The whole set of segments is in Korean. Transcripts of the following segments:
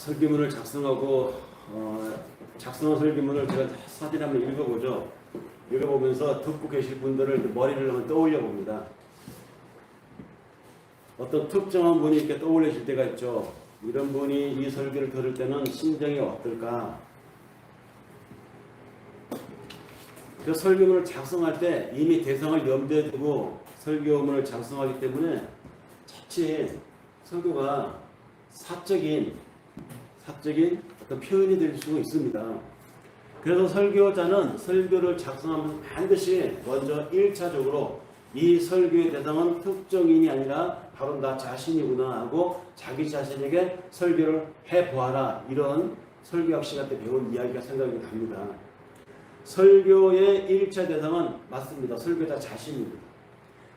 설교문을 작성하고 작성한 설교문을 제가 사진 한번 읽어보죠. 읽어보면서 듣고 계실 분들을 머리를 한번 떠올려 봅니다. 어떤 특정한 분이 이렇게 떠올리실 때가 있죠. 이런 분이 이 설교를 들을 때는 심정이 어떨까? 그 설교문을 작성할 때 이미 대상을 염두에 두고 설교문을 작성하기 때문에 자칫 설교가 사적인 어떤 표현이 될 수가 있습니다. 그래서 설교자는 설교를 작성하면 반드시 먼저 1차적으로 이 설교의 대상은 특정인이 아니라 바로 나 자신이구나 하고 자기 자신에게 설교를 해보아라, 이런 설교학 시간 때 배운 이야기가 생각이 납니다. 설교의 1차 대상은 맞습니다. 설교자 자신입니다.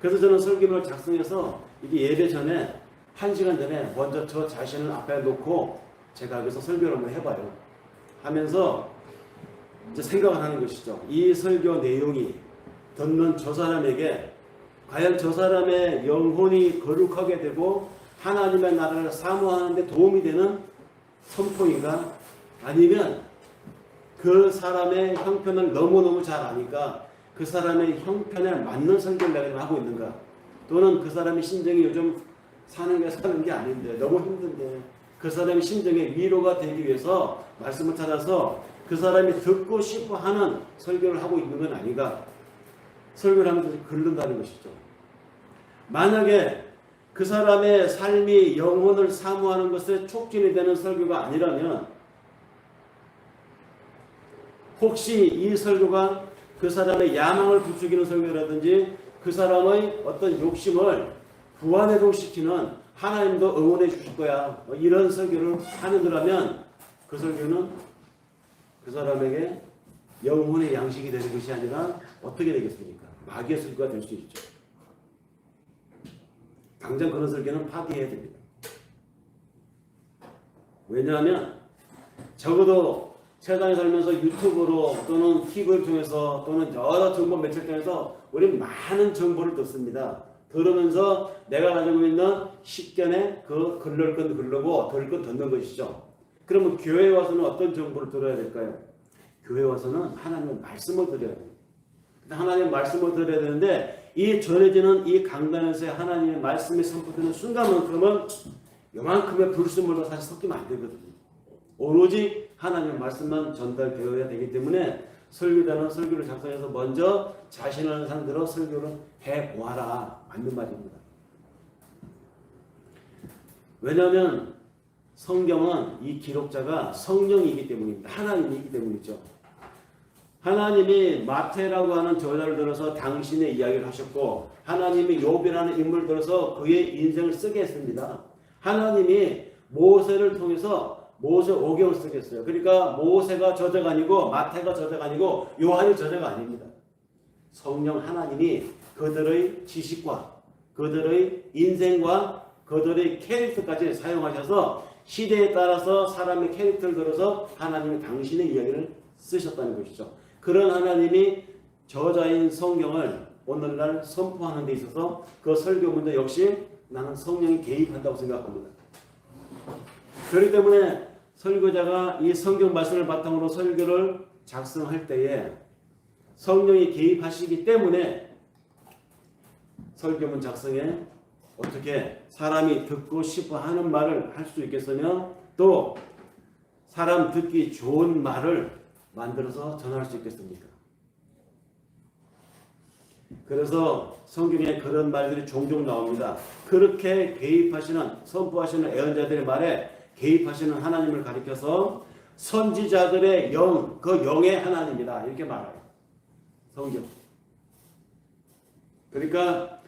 그래서 저는 설교문을 작성해서 이게 예배 전에 1시간 전에 먼저 저 자신을 앞에 놓고 제가 여기서 설교를 한번 해봐요. 하면서 이제 생각을 하는 것이죠. 이 설교 내용이 듣는 저 사람에게 과연 저 사람의 영혼이 거룩하게 되고 하나님의 나라를 사모하는 데 도움이 되는 선포인가? 아니면 그 사람의 형편을 너무너무 잘 아니까 그 사람의 형편에 맞는 설교를 내가 하고 있는가? 또는 그 사람의 심정이 요즘 사는 게 아닌데 너무 힘든데 그 사람의 심정에 위로가 되기 위해서 말씀을 찾아서 그 사람이 듣고 싶어 하는 설교를 하고 있는 건 아닌가? 설교를 하면서 긁는다는 것이죠. 만약에 그 사람의 삶이 영혼을 사모하는 것에 촉진이 되는 설교가 아니라면 혹시 이 설교가 그 사람의 야망을 부추기는 설교라든지 그 사람의 어떤 욕심을 부안해동시키는 하나님도 응원해 주실 거야, 이런 설교를 하는 거라면 그 설교는 그 사람에게 영혼의 양식이 되는 것이 아니라 어떻게 되겠습니까? 마귀의 설교가 될 수 있죠. 당장 그런 설교는 파기해야 됩니다. 왜냐하면 적어도 세상에 살면서 유튜브로 또는 TV를 통해서 또는 여러 정보 매체를 통해서 우리 많은 정보를 듣습니다. 들으면서 내가 가지고 있는 식견에 그 글를 건 글르고 들을 건 듣는 것이죠. 그러면 교회에 와서는 어떤 정보를 들어야 될까요? 교회에 와서는 하나님의 말씀을 들어야 됩니다. 하나님의 말씀을 들어야 되는데 이 전해지는 이 강단에서 하나님의 말씀이 선포되는 순간만큼은 요만큼의 불순물도 사실 섞이면 안 되거든요. 오로지 하나님의 말씀만 전달되어야 되기 때문에 설교자는 설교를 작성해서 먼저 자신을 하는 사람대로 설교를 해보아라, 맞는 말입니다. 왜냐하면 성경은 이 기록자가 성령이기 때문입니다. 하나님이기 때문이죠. 하나님이 마태라고 하는 저자를 들어서 당신의 이야기를 하셨고 하나님이 욥이라는 인물을 들어서 그의 인생을 쓰게 했습니다. 하나님이 모세를 통해서 모세 오경을 쓰게 했어요. 그러니까 모세가 저자가 아니고 마태가 저자가 아니고 요한이 저자가 아닙니다. 성령 하나님이 그들의 지식과 그들의 인생과 그들의 캐릭터까지 사용하셔서 시대에 따라서 사람의 캐릭터를 들어서 하나님이 당신의 이야기를 쓰셨다는 것이죠. 그런 하나님이 저자인 성경을 오늘날 선포하는 데 있어서 그 설교문도 역시 나는 성령이 개입한다고 생각합니다. 그렇기 때문에 설교자가 이 성경 말씀을 바탕으로 설교를 작성할 때에 성령이 개입하시기 때문에 설교문 작성에 어떻게 사람이 듣고 싶어 하는 말을 할 수 있겠으며 또 사람 듣기 좋은 말을 만들어서 전할 수 있겠습니까? 그래서 성경에 그런 말들이 종종 나옵니다. 그렇게 개입하시는, 선포하시는 애언자들의 말에 개입하시는 하나님을 가리켜서 선지자들의 영, 그 영의 하나님이다, 이렇게 말해요. 성경. 그러니까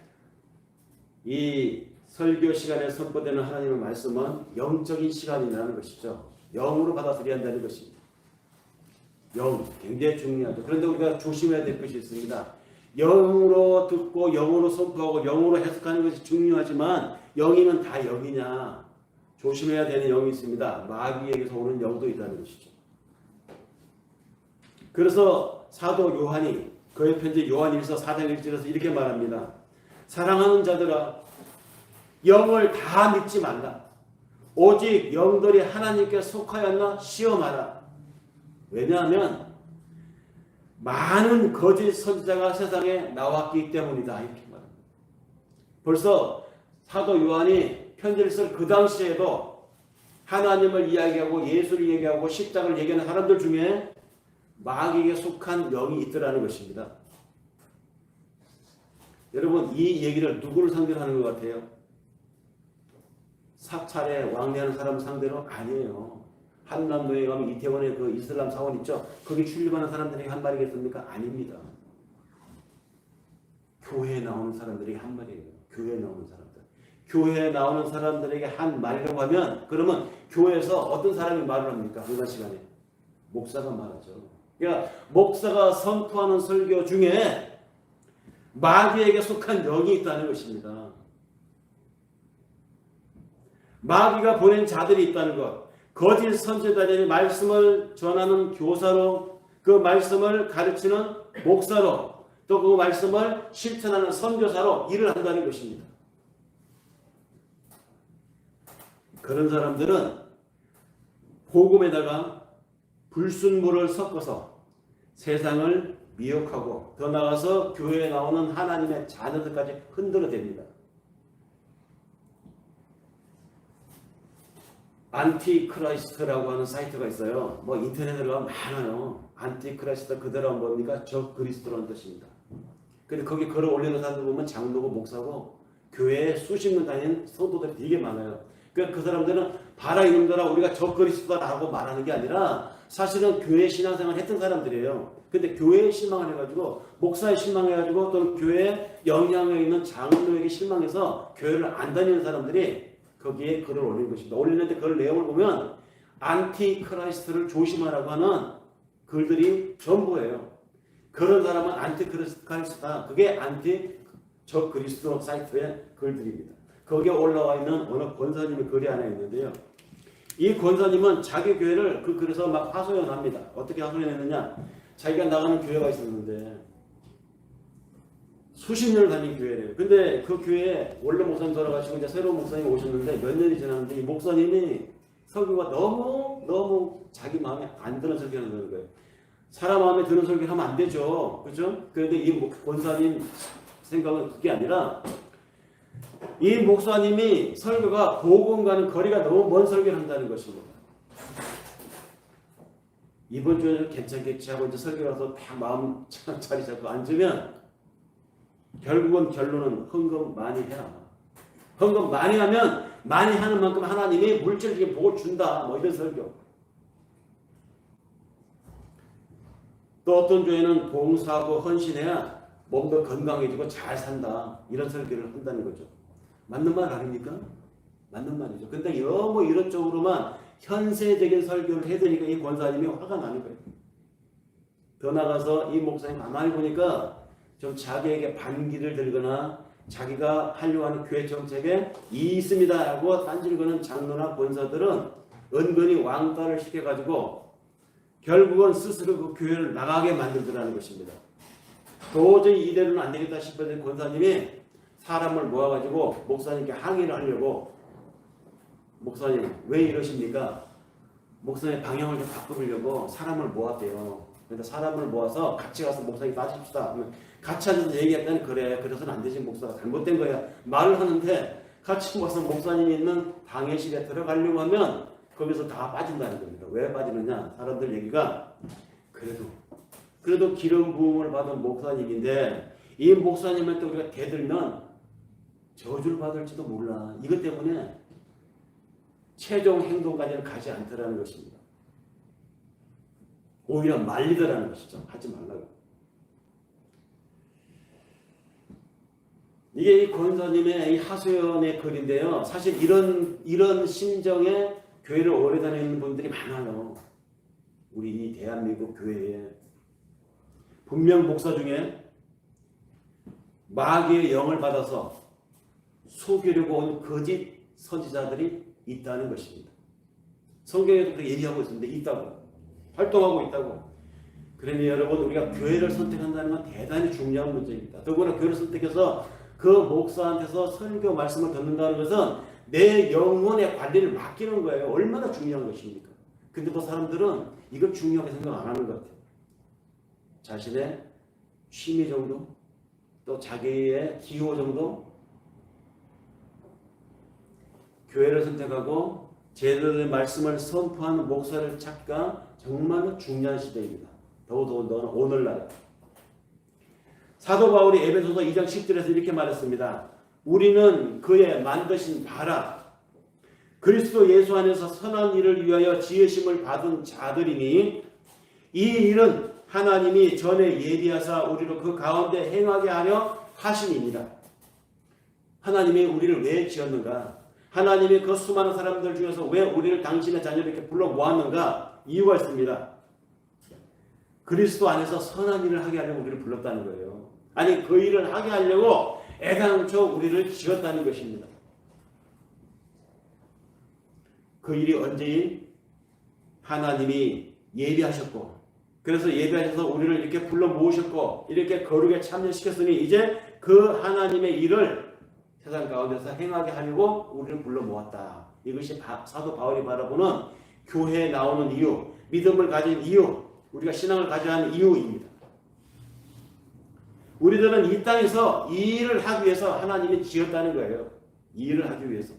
이 설교 시간에 선포되는 하나님의 말씀은 영적인 시간이라는 것이죠. 영으로 받아들여야 한다는 것입니다. 영, 굉장히 중요하죠. 그런데 우리가 조심해야 될 것이 있습니다. 영으로 듣고 영으로 선포하고 영으로 해석하는 것이 중요하지만 영이면 다 영이냐? 조심해야 되는 영이 있습니다. 마귀에게서 오는 영도 있다는 것이죠. 그래서 사도 요한이 그의 편지 요한일서 4장 1절에서 이렇게 말합니다. 사랑하는 자들아, 영을 다 믿지 말라. 오직 영들이 하나님께 속하였나 시험하라. 왜냐하면 많은 거짓 선지자가 세상에 나왔기 때문이다. 이렇게 말합니다. 벌써 사도 요한이 편지를 쓸 그 당시에도 하나님을 이야기하고 예수를 얘기하고 십자가를 얘기하는 사람들 중에 마귀에게 속한 영이 있더라는 것입니다. 여러분, 이 얘기를 누구를 상대로 하는 것 같아요? 사찰에 왕래하는 사람 상대로 아니에요. 한남도에 가면 이태원에 그 이슬람 사원 있죠? 거기 출입하는 사람들에게 한 말이겠습니까? 아닙니다. 교회에 나오는 사람들에게 한 말이에요. 교회에 나오는 사람들. 교회에 나오는 사람들에게 한 말이라고 하면, 그러면 교회에서 어떤 사람이 말을 합니까? 그간 시간에 목사가 말하죠. 그러니까 목사가 선포하는 설교 중에 마귀에게 속한 영이 있다는 것입니다. 마귀가 보낸 자들이 있다는 것. 거짓 선지자들이 말씀을 전하는 교사로, 그 말씀을 가르치는 목사로, 또 그 말씀을 실천하는 선교사로 일을 한다는 것입니다. 그런 사람들은 복음에다가 불순물을 섞어서 세상을 미혹하고 더 나아가서 교회에 나오는 하나님의 자녀들까지 흔들어댑니다. 안티크라이스트라고 하는 사이트가 있어요. 뭐 인터넷에 가면 많아요. 안티크라이스트 그대로 뭡니까? 적 그리스도라는 뜻입니다. 근데 거기 글을 올리는 사람들 보면 장로고 목사고 교회에 수십 년 다니는 성도들이 되게 많아요. 그러니까 그 사람들은 봐라 이놈들아 우리가 적 그리스도다라고 말하는 게 아니라 사실은 교회 신앙생활 했던 사람들이에요. 근데 교회에 실망을 해가지고 목사에 실망해가지고 또는 교회에 영향력 있는 장로에게 실망해서 교회를 안 다니는 사람들이 거기에 글을 올리는 것입니다. 올리는데 그 내용을 보면 안티크라이스트를 조심하라고 하는 글들이 전부예요. 그런 사람은 안티크라이스트다. 그게 적 그리스도 사이트의 글들입니다. 거기에 올라와 있는 어느 권사님의 글이 하나 있는데요. 이 권사님은 자기 교회를 그 글에서 막 하소연합니다. 어떻게 하소연했느냐? 자기가 나가는 교회가 있었는데 수십 년을 다닌 교회래요. 근데 그 교회에 원래 목사님 돌아가시고 이제 새로운 목사님이 오셨는데 몇 년이 지났는데 이 목사님이 설교가 너무 자기 마음에 안 드는 설교를 하는 거예요. 사람 마음에 드는 설교를 하면 안 되죠. 그렇죠? 그런데 이 권사님 생각은 그게 아니라 이 목사님이 설교가 복음과는 거리가 너무 먼 설교를 한다는 것입니다. 이번 주에 괜찮겠지 하고 이제 설교라서 다 마음 자리 잡고 앉으면 결국은 결론은 헌금 많이 해라. 헌금 많이 하면 많이 하는 만큼 하나님이 물질적인 복을 준다. 뭐 이런 설교. 또 어떤 교회는 봉사하고 헌신해야 몸도 건강해지고 잘 산다. 이런 설교를 한다는 거죠. 맞는 말 아닙니까? 맞는 말이죠. 근데 너무 이런 쪽으로만 현세적인 설교를 해드니까 이 권사님이 화가 나는 거예요. 더 나가서 이 목사님 가만히 보니까 좀 자기에게 반기를 들거나 자기가 하려고 하는 교회 정책에 이의 있습니다 하고 딴지를 거는 장로나 권사들은 은근히 왕따를 시켜가지고 결국은 스스로 그 교회를 나가게 만들더라는 것입니다. 도저히 이대로는 안 되겠다 싶어서 권사님이 사람을 모아가지고 목사님께 항의를 하려고 목사님 왜 이러십니까? 목사님 방향을 좀 바꾸려고 사람을 모았대요. 그러니까 사람을 모아서 같이 가서 목사님 따집시다. 같이 앉아서 얘기했더니 그래 그래서는 안 되지 목사가 잘못된 거야 말을 하는데 같이 모아서 목사님이 있는 당회실에 들어가려고 하면 거기서 다 빠진다는 겁니다. 왜 빠지느냐? 사람들 얘기가 그래도 기름 부음을 받은 목사님인데 이 목사님한테 우리가 대들면 저주를 받을지도 몰라. 이것 때문에 최종 행동까지는 가지 않더라는 것입니다. 오히려 말리더라는 것이죠. 하지 말라고. 이게 이 권사님의 이 하소연의 글인데요. 사실 이런 심정의 교회를 오래 다니는 분들이 많아요. 우리 이 대한민국 교회에. 분명 목사 중에 마귀의 영을 받아서 속이려고 온 거짓 선지자들이 있다는 것입니다. 성경에도 그렇게 얘기하고 있습니다. 있다고. 활동하고 있다고. 그러니 여러분 우리가 교회를 선택한다는 건 대단히 중요한 문제입니다. 더구나 교회를 선택해서 그 목사한테서 설교 말씀을 듣는다는 것은 내 영혼의 관리를 맡기는 거예요. 얼마나 중요한 것입니까? 근데 또 사람들은 이걸 중요하게 생각 안 하는 것 같아요. 자신의 취미 정도, 또 자기의 기호 정도, 교회를 선택하고 제대로 말씀을 선포하는 목사를 찾기가 정말로 중요한 시대입니다. 더더군다나 오늘날. 사도 바울이 에베소서 2장 10절에서 이렇게 말했습니다. 우리는 그의 만드신 바라 그리스도 예수 안에서 선한 일을 위하여 지으심을 받은 자들이니 이 일은 하나님이 전에 예비하사 우리로 그 가운데 행하게 하려 하심입니다. 하나님이 우리를 왜 지었는가? 하나님이 그 수많은 사람들 중에서 왜 우리를 당신의 자녀로 이렇게 불러 모았는가? 이유가 있습니다. 그리스도 안에서 선한 일을 하게 하려고 우리를 불렀다는 거예요. 아니 그 일을 하게 하려고 애당초 우리를 지었다는 것입니다. 그 일이 언제인? 하나님이 예비하셨고 그래서 예비하셔서 우리를 이렇게 불러 모으셨고 이렇게 거룩에 참여시켰으니 이제 그 하나님의 일을 세상 가운데서 행하게 하려고 우리를 불러 모았다. 이것이 사도 바울이 바라보는 교회에 나오는 이유, 믿음을 가진 이유, 우리가 신앙을 가져야 하는 이유입니다. 우리들은 이 땅에서 이 일을 하기 위해서 하나님이 지었다는 거예요. 이 일을 하기 위해서.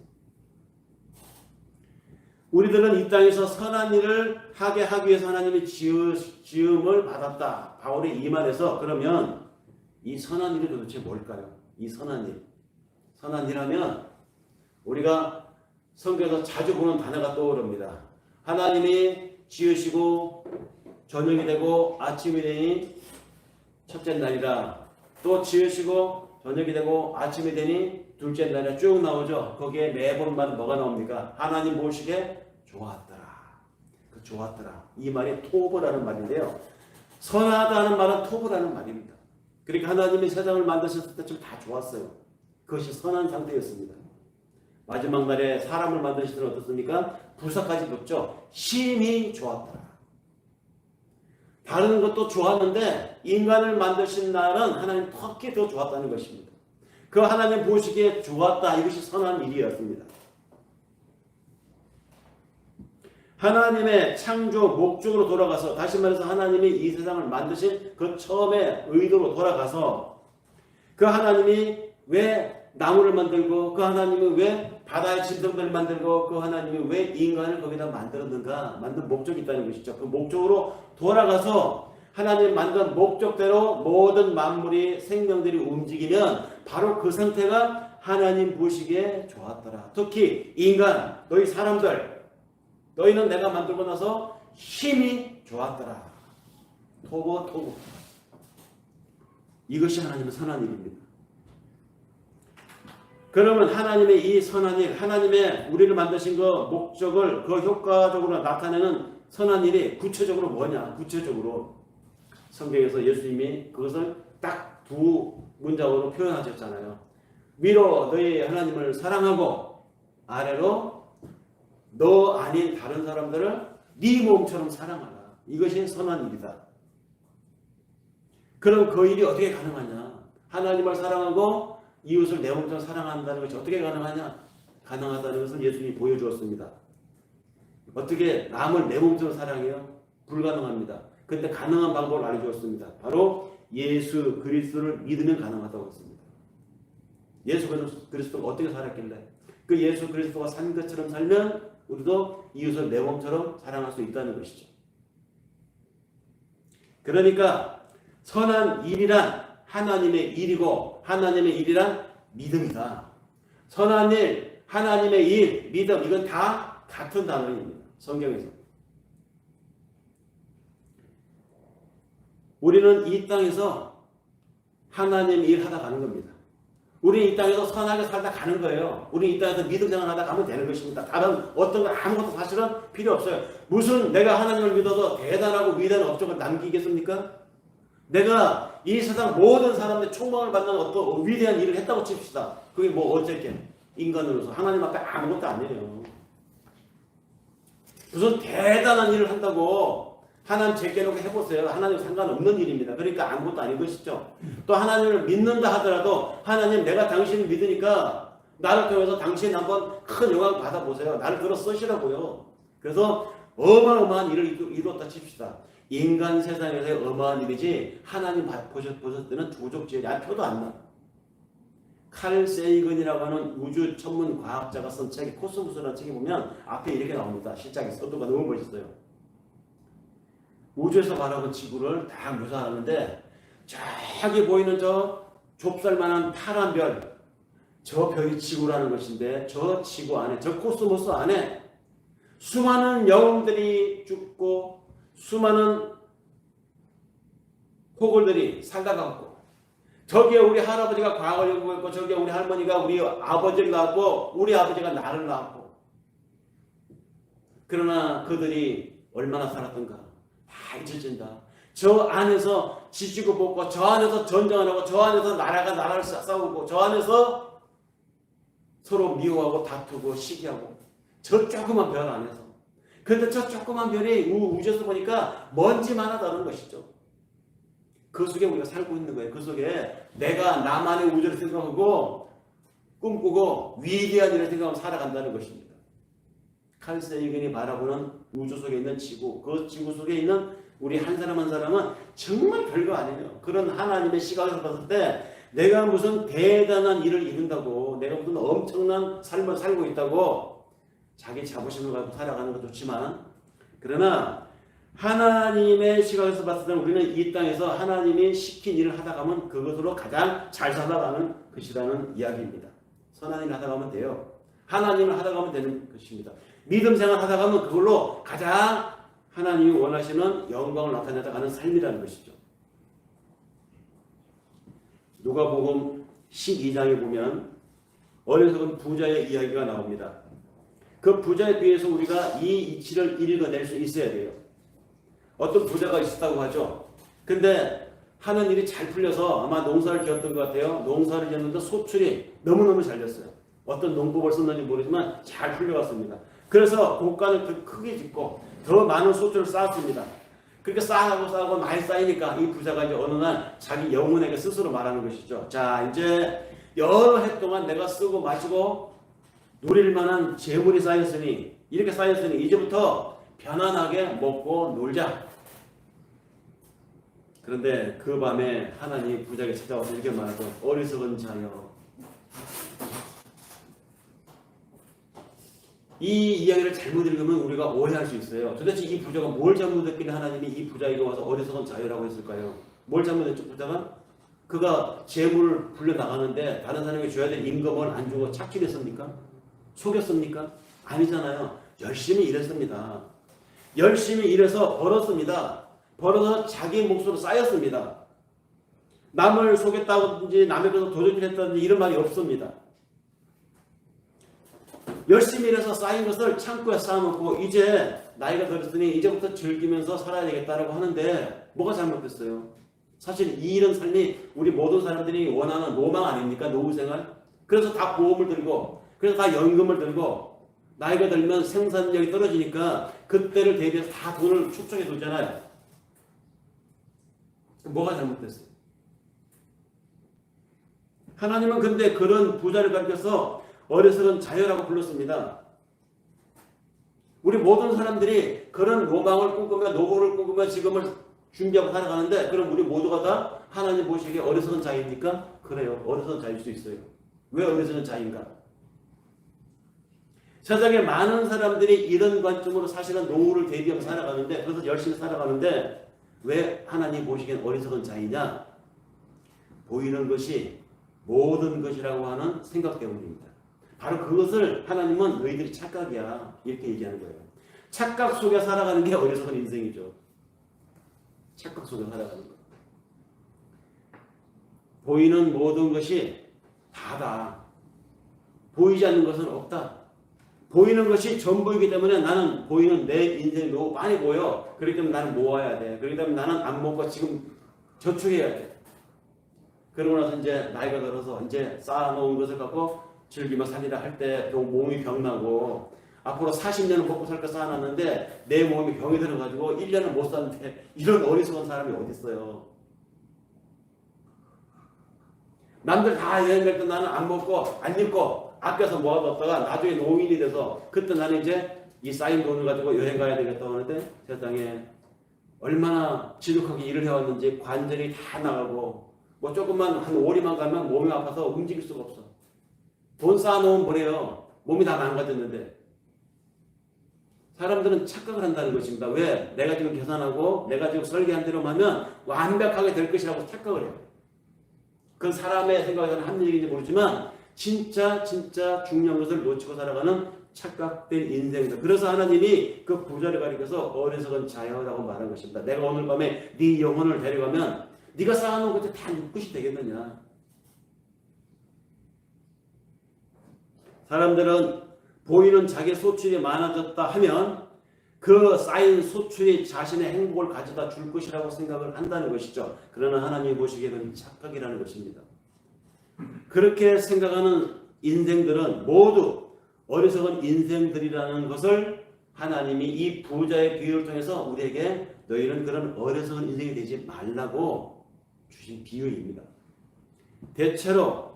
우리들은 이 땅에서 선한 일을 하게 하기 위해서 하나님이 지음을 받았다. 바울의 이 말에서 그러면 이 선한 일이 도대체 뭘까요? 이 선한 일. 선한 일 하면 우리가 성경에서 자주 보는 단어가 떠오릅니다. 하나님이 지으시고 저녁이 되고 아침이 되니 첫째 날이라 또 지으시고 저녁이 되고 아침이 되니 둘째 날이라 쭉 나오죠. 거기에 매번마다 뭐가 나옵니까? 하나님 보시기에 좋았더라. 그 좋았더라. 이 말이 토브라는 말인데요. 선하다는 말은 토브라는 말입니다. 그러니까 하나님이 세상을 만드셨을 때쯤 다 좋았어요. 그것이 선한 상태였습니다. 마지막 날에 사람을 만드실 때는 어떻습니까? 부사까지 붙죠. 심히 좋았더라. 다른 것도 좋았는데 인간을 만드신 날은 하나님 특히 더 좋았다는 것입니다. 그 하나님 보시기에 좋았다. 이것이 선한 일이었습니다. 하나님의 창조 목적으로 돌아가서 다시 말해서 하나님이 이 세상을 만드신 그 처음의 의도로 돌아가서 그 하나님이 왜 나무를 만들고 그 하나님이 왜 바다의 짐승들을 만들고 그 하나님이 왜 인간을 거기다 만들었는가 만든 목적이 있다는 것이죠. 그 목적으로 돌아가서 하나님 만든 목적대로 모든 만물이 생명들이 움직이면 바로 그 상태가 하나님 보시기에 좋았더라. 특히 인간, 너희 사람들, 너희는 내가 만들고 나서 힘이 좋았더라. 토고. 이것이 하나님의 선한 일입니다. 그러면 하나님의 이 선한 일, 하나님의 우리를 만드신 그 목적을 그 효과적으로 나타내는 선한 일이 구체적으로 뭐냐? 구체적으로 성경에서 예수님이 그것을 딱 두 문장으로 표현하셨잖아요. 위로 너희 하나님을 사랑하고 아래로 너 아닌 다른 사람들을 네 몸처럼 사랑하라. 이것이 선한 일이다. 그럼 그 일이 어떻게 가능하냐? 하나님을 사랑하고 이웃을 내 몸처럼 사랑한다는 것이 어떻게 가능하냐? 가능하다는 것을 예수님이 보여주었습니다. 어떻게 남을 내 몸처럼 사랑해요? 불가능합니다. 그런데 가능한 방법을 알려주었습니다. 바로 예수 그리스도를 믿으면 가능하다고 했습니다. 예수 그리스도가 어떻게 살았길래? 그 예수 그리스도가 산 것처럼 살면 우리도 이웃을 내 몸처럼 사랑할 수 있다는 것이죠. 그러니까 선한 일이란 하나님의 일이고 하나님의 일이란 믿음이다. 선한 일, 하나님의 일, 믿음 이건 다 같은 단어입니다. 성경에서. 우리는 이 땅에서 하나님 일 하다 가는 겁니다. 우리는 이 땅에서 선하게 살다 가는 거예요. 우리는 이 땅에서 믿음 생활하다 가면 되는 것입니다. 다른 어떤 거 아무것도 사실은 필요 없어요. 무슨 내가 하나님을 믿어서 대단하고 위대한 업적을 남기겠습니까? 내가 이 세상 모든 사람들의 총망을 받는 어떤 위대한 일을 했다고 칩시다. 그게 뭐 어쨌게 인간으로서 하나님 앞에 아무것도 아니에요. 무슨 대단한 일을 한다고 하나님 제껴놓고 해보세요. 하나님 상관없는 일입니다. 그러니까 아무것도 아닌 것이죠. 또 하나님을 믿는다 하더라도 하나님 내가 당신을 믿으니까 나를 통해서 당신이 한번 큰 영광 받아보세요. 나를 들어 쓰시라고요. 그래서 어마어마한 일을 이루었다 칩시다. 인간 세상에서의 어마어마한 일이지 하나님 보셨을 때는 조족지연이 표도 안 나. 칼 세이건이라고 하는 우주 천문 과학자가 쓴 책이 코스모스라는 책에 보면 앞에 이렇게 나옵니다. 실장이 서두가 너무 멋있어요. 우주에서 바라본 지구를 다 묘사하는데 저기 보이는 저 좁쌀만한 파란 별, 저 별이 지구라는 것인데 저 지구 안에, 저 코스모스 안에 수많은 영웅들이 죽고 수많은 포골들이 살다가고 저기에 우리 할아버지가 과거를 연구했고 저기에 우리 할머니가 우리 아버지를 낳았고 우리 아버지가 나를 낳았고 그러나 그들이 얼마나 살았던가 다 잊혀진다. 저 안에서 지지고 볶고 저 안에서 전쟁을 하고 저 안에서 나라가 나라를 싸우고 저 안에서 서로 미워하고 다투고 시기하고 저 조그만 별 안에서 그런데 저 조그만 별이 우주에서 보니까 먼지만 하다는 것이죠. 그 속에 우리가 살고 있는 거예요. 그 속에 내가 나만의 우주를 생각하고 꿈꾸고 위대한 일을 생각하고 살아간다는 것입니다. 칼 세이건이 바라보는 우주 속에 있는 지구, 그 지구 속에 있는 우리 한 사람 한 사람은 정말 별거 아니에요. 그런 하나님의 시각에서 봤을 때 내가 무슨 대단한 일을 이룬다고 내가 무슨 엄청난 삶을 살고 있다고 자기 자부심을 가지고 살아가는 것도 좋지만 그러나 하나님의 시각에서 봤을 때 우리는 이 땅에서 하나님이 시킨 일을 하다 가면 그것으로 가장 잘 살아가는 것이라는 이야기입니다. 선한 일을 하다 가면 돼요. 하나님을 하다 가면 되는 것입니다. 믿음 생활 하다 가면 그걸로 가장 하나님이 원하시는 영광을 나타내다 가는 삶이라는 것이죠. 누가복음 12장에 보면 어리석은 부자의 이야기가 나옵니다. 그 부자에 비해서 우리가 이 이치를 읽어낼 수 있어야 돼요. 어떤 부자가 있었다고 하죠. 근데 하는 일이 잘 풀려서 아마 농사를 지었던 것 같아요. 농사를 지었는데 소출이 너무너무 잘 됐어요. 어떤 농법을 썼는지 모르지만 잘 풀려갔습니다. 그래서 곡간을 더 크게 짓고 더 많은 소출을 쌓았습니다. 그렇게 쌓아가고 많이 쌓이니까 이 부자가 이제 어느 날 자기 영혼에게 스스로 말하는 것이죠. 자, 이제 여러 해 동안 내가 쓰고 마시고 누릴 만한 재물이 쌓였으니 이렇게 쌓였으니 이제부터 편안하게 먹고 놀자. 그런데 그 밤에 하나님이 부자에게 찾아와서 이렇게 말하고 어리석은 자여. 이 이야기를 잘못 읽으면 우리가 오해할 수 있어요. 도대체 이 부자가 뭘 잘못했길래 하나님이 이 부자에게 와서 어리석은 자여라고 했을까요? 뭘 잘못했죠 부자가? 그가 재물을 불려나가는데 다른 사람에게 줘야 될 임금을 안 주고 착취를 했습니까? 속였습니까? 아니잖아요. 열심히 일했습니다. 열심히 일해서 벌었습니다. 벌어서 자기 몫으로 쌓였습니다. 남을 속였다든지 남에게 도둑질 했다든지 이런 말이 없습니다. 열심히 일해서 쌓인 것을 창고에 쌓아놓고 이제 나이가 들었으니 이제부터 즐기면서 살아야 되겠다라고 하는데 뭐가 잘못됐어요? 사실 이 이런 삶이 우리 모든 사람들이 원하는 로망 아닙니까? 노후생활? 그래서 다 보험을 들고 그래서 다 연금을 들고 나이가 들면 생산력이 떨어지니까 그때를 대비해서 다 돈을 축적해 두잖아요. 뭐가 잘못됐어요? 하나님은 근데 그런 부자를 가르쳐서 어리석은 자여라고 불렀습니다. 우리 모든 사람들이 그런 로망을 꿈꾸며 노후를 꿈꾸며 지금을 준비하고 살아가는데 그럼 우리 모두가 다 하나님 보시기에 어리석은 자입니까? 그래요. 어리석은 자일 수 있어요. 왜 어리석은 자인가? 세상에 많은 사람들이 이런 관점으로 사실은 노후를 대비하고 살아가는데 그래서 열심히 살아가는데 왜 하나님 보시기엔 어리석은 자이냐? 보이는 것이 모든 것이라고 하는 생각 때문입니다. 바로 그것을 하나님은 너희들이 착각이야 이렇게 얘기하는 거예요. 착각 속에 살아가는 게 어리석은 인생이죠. 착각 속에 살아가는 거. 보이는 모든 것이 다다. 보이지 않는 것은 없다. 보이는 것이 전부이기 때문에 나는 보이는 내 인생이 너무 많이 보여. 그렇기 때문에 나는 모아야 돼. 그렇기 때문에 나는 안 먹고 지금 저축해야 돼. 그러고 나서 이제 나이가 들어서 이제 쌓아놓은 것을 갖고 즐기며 살리라 할 때 몸이 병나고 앞으로 40년을 먹고 살까 쌓아놨는데 내 몸이 병이 들어가지고 1년을 못 사는데 이런 어리석은 사람이 어디 있어요. 남들 다 여행 갈 때 나는 안 먹고 안 입고 아껴서 모아뒀다가 나중에 노인이 돼서 그때 나는 이제 이 쌓인 돈을 가지고 여행 가야 되겠다고 하는데 세상에 얼마나 지독하게 일을 해왔는지 관절이 다 나가고 뭐 조금만 한 오리만 가면 몸이 아파서 움직일 수가 없어. 돈 쌓아놓으면 뭐래요. 몸이 다 망가졌는데. 사람들은 착각을 한다는 것입니다. 왜? 내가 지금 계산하고 내가 지금 설계한 대로만 하면 완벽하게 될 것이라고 착각을 해요. 그건 사람의 생각에서는 합리적인지 모르지만 진짜 중요한 것을 놓치고 살아가는 착각된 인생이다. 그래서 하나님이 그 부자를 가리켜서 어리석은 자여라고 말한 것입니다. 내가 오늘 밤에 네 영혼을 데려가면 네가 쌓아놓은 것들 다 눕굿이 되겠느냐. 사람들은 보이는 자기 소출이 많아졌다 하면 그 쌓인 소출이 자신의 행복을 가져다 줄 것이라고 생각을 한다는 것이죠. 그러나 하나님이 보시기에는 착각이라는 것입니다. 그렇게 생각하는 인생들은 모두 어리석은 인생들이라는 것을 하나님이 이 부자의 비유를 통해서 우리에게 너희는 그런 어리석은 인생이 되지 말라고 주신 비유입니다. 대체로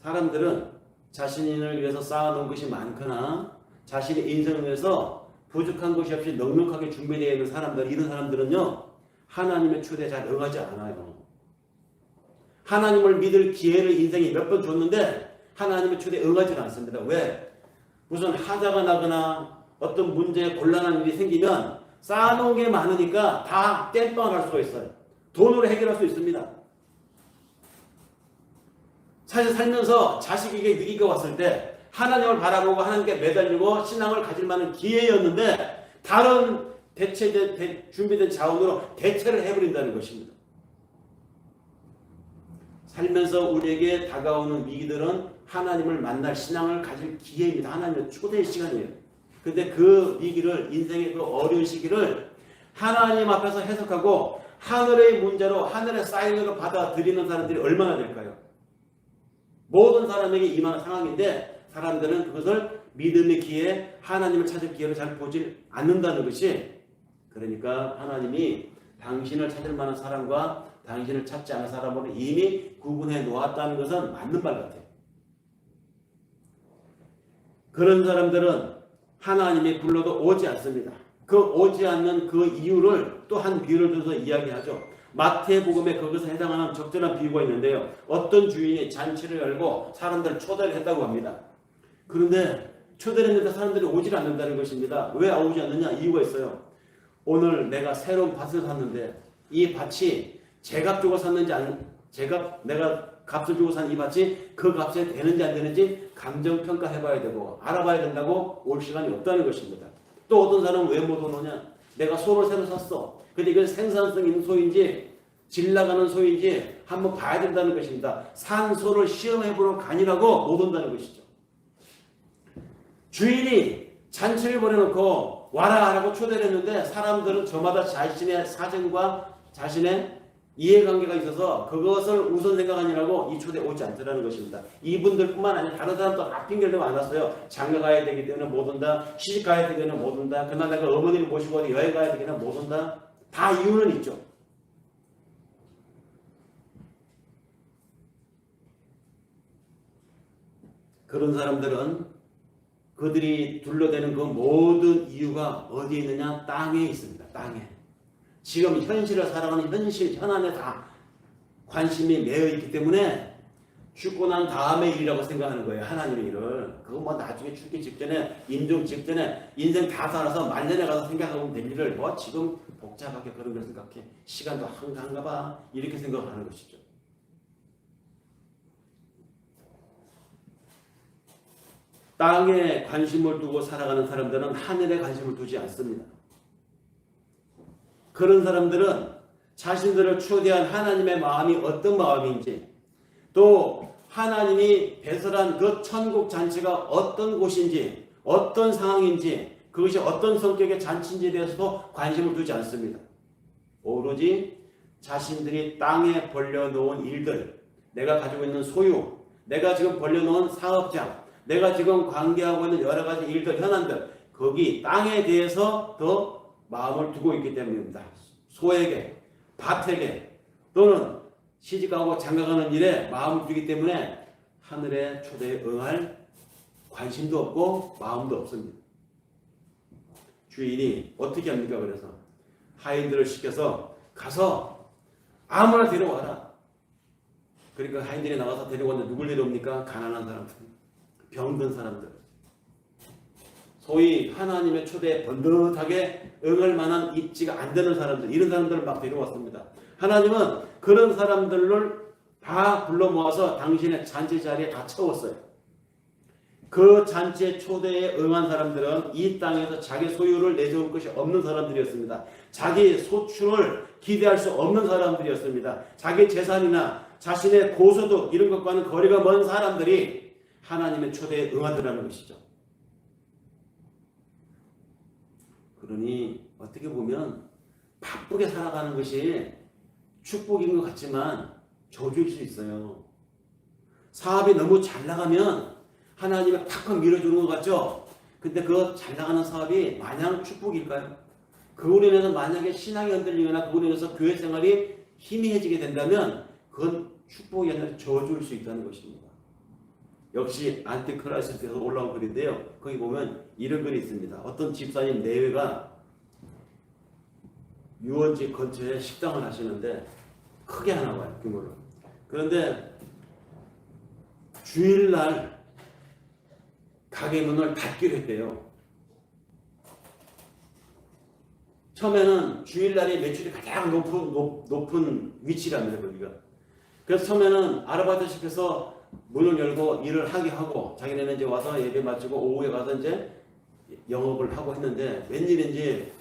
사람들은 자신을 위해서 쌓아놓은 것이 많거나 자신의 인생을 위해서 부족한 것이 없이 넉넉하게 준비되어 있는 사람들, 이런 사람들은요 하나님의 초대에 잘 응하지 않아요. 하나님을 믿을 기회를 인생이 몇 번 줬는데 하나님의 초대에 응하지 않습니다. 왜? 무슨 하자가 나거나 어떤 문제에 곤란한 일이 생기면 쌓아놓은 게 많으니까 다 땜빵을 할 수가 있어요. 돈으로 해결할 수 있습니다. 사실 살면서 자식에게 위기가 왔을 때 하나님을 바라보고 하나님께 매달리고 신앙을 가질 만한 기회였는데 다른 준비된 자원으로 대체를 해버린다는 것입니다. 살면서 우리에게 다가오는 위기들은 하나님을 만날 신앙을 가질 기회입니다. 하나님의 초대의 시간이에요. 근데 그 위기를, 인생의 그 어려운 시기를 하나님 앞에서 해석하고 하늘의 문제로, 하늘의 사인으로 받아들이는 사람들이 얼마나 될까요? 모든 사람에게 임하는 상황인데 사람들은 그것을 믿음의 기회, 하나님을 찾을 기회로 잘 보지 않는다는 것이, 그러니까 하나님이 당신을 찾을 만한 사람과 당신을 찾지 않은 사람으로 이미 구분해 놓았다는 것은 맞는 말 같아요. 그런 사람들은 하나님이 불러도 오지 않습니다. 그 오지 않는 그 이유를 또 한 비유를 들어서 이야기하죠. 마태복음에 그것에 해당하는 적절한 비유가 있는데요. 어떤 주인이 잔치를 열고 사람들을 초대를 했다고 합니다. 그런데 초대를 했는데 사람들이 오질 않는다는 것입니다. 왜 오지 않느냐? 이유가 있어요. 오늘 내가 새로운 밭을 샀는데 이 밭이 제값 주고 샀는지 내가 값을 주고 산 이 밭이 그 값에 되는지 안 되는지 감정평가해봐야 되고 알아봐야 된다고 올 시간이 없다는 것입니다. 또 어떤 사람은 왜 못 오느냐? 내가 소를 새로 샀어. 근데 이건 생산성 있는 소인지 질 나가는 소인지 한번 봐야 된다는 것입니다. 산 소를 시험해보러 가니라고 못 온다는 것이죠. 주인이 잔치를 벌여놓고 와라 하라고 초대를 했는데 사람들은 저마다 자신의 사정과 자신의 이해관계가 있어서 그것을 우선 생각하느라고 이 초대에 오지 않더라는 것입니다. 이분들뿐만 아니라 다른 사람도 다 핑계를 대고 안 왔어요. 장가 가야 되기 때문에 못 온다. 시집 가야 되기 때문에 못 온다. 그날 내가 어머니를 모시고 어디 여행 가야 되기 때문에 못 온다. 다 이유는 있죠. 그런 사람들은 그들이 둘러대는 그 모든 이유가 어디에 있느냐? 땅에 있습니다. 땅에. 지금 현실을 살아가는 현안에 다 관심이 매여 있기 때문에 죽고 난 다음의 일이라고 생각하는 거예요. 하나님의 일을. 그거 뭐 나중에 죽기 직전에, 임종 직전에 인생 다 살아서 말년에 가서 생각하면 될 일을 뭐 지금 복잡하게 그런 걸 생각해. 시간도 한가한가 봐. 이렇게 생각하는 것이죠. 땅에 관심을 두고 살아가는 사람들은 하늘에 관심을 두지 않습니다. 그런 사람들은 자신들을 초대한 하나님의 마음이 어떤 마음인지, 또 하나님이 배설한 그 천국 잔치가 어떤 곳인지, 어떤 상황인지, 그것이 어떤 성격의 잔치인지에 대해서도 관심을 두지 않습니다. 오로지 자신들이 땅에 벌려놓은 일들, 내가 가지고 있는 소유, 내가 지금 벌려놓은 사업장, 내가 지금 관계하고 있는 여러 가지 일들, 현안들, 거기 땅에 대해서 더 마음을 두고 있기 때문입니다. 소에게, 밭에게, 또는 시집가고 장가가는 일에 마음을 두기 때문에 하늘의 초대에 응할 관심도 없고 마음도 없습니다. 주인이 어떻게 합니까? 그래서 하인들을 시켜서 가서 아무나 데려와라. 그러니까 하인들이 나가서 데려왔는데 누굴 데려옵니까? 가난한 사람들, 병든 사람들, 소위 하나님의 초대에 번듯하게 응할 만한 입지가 안 되는 사람들, 이런 사람들을 막 데려왔습니다. 하나님은 그런 사람들을 다 불러 모아서 당신의 잔치 자리에 다 채웠어요. 그 잔치의 초대에 응한 사람들은 이 땅에서 자기 소유를 내세울 것이 없는 사람들이었습니다. 자기 소출을 기대할 수 없는 사람들이었습니다. 자기 재산이나 자신의 고소득 이런 것과는 거리가 먼 사람들이 하나님의 초대에 응하더라는 것이죠. 그러니 어떻게 보면 바쁘게 살아가는 것이 축복인 것 같지만 저주일 수 있어요. 사업이 너무 잘 나가면 하나님이 팍팍 밀어주는 것 같죠? 근데 그 잘 나가는 사업이 마냥 축복일까요? 그걸로 인해서 만약에 신앙이 흔들리거나 그걸로 인해서 교회 생활이 희미해지게 된다면 그건 축복이 아니라 저주일 수 있다는 것입니다. 역시 안티크라이스트에서 올라온 글인데요. 거기 보면 이런 글이 있습니다. 어떤 집사님 내외가 유원지 근처에 식당을 하시는데 크게 하나 봐요. 규모로. 그런데 주일날 가게 문을 닫기로 했대요. 처음에는 주일날이 매출이 가장 높은 위치랍니다. 거기가. 그래서 처음에는 아르바이트 시켜서 문을 열고 일을 하게 하고 자기네는 이제 와서 예배 마치고 오후에 가서 이제 영업을 하고 했는데 웬일인지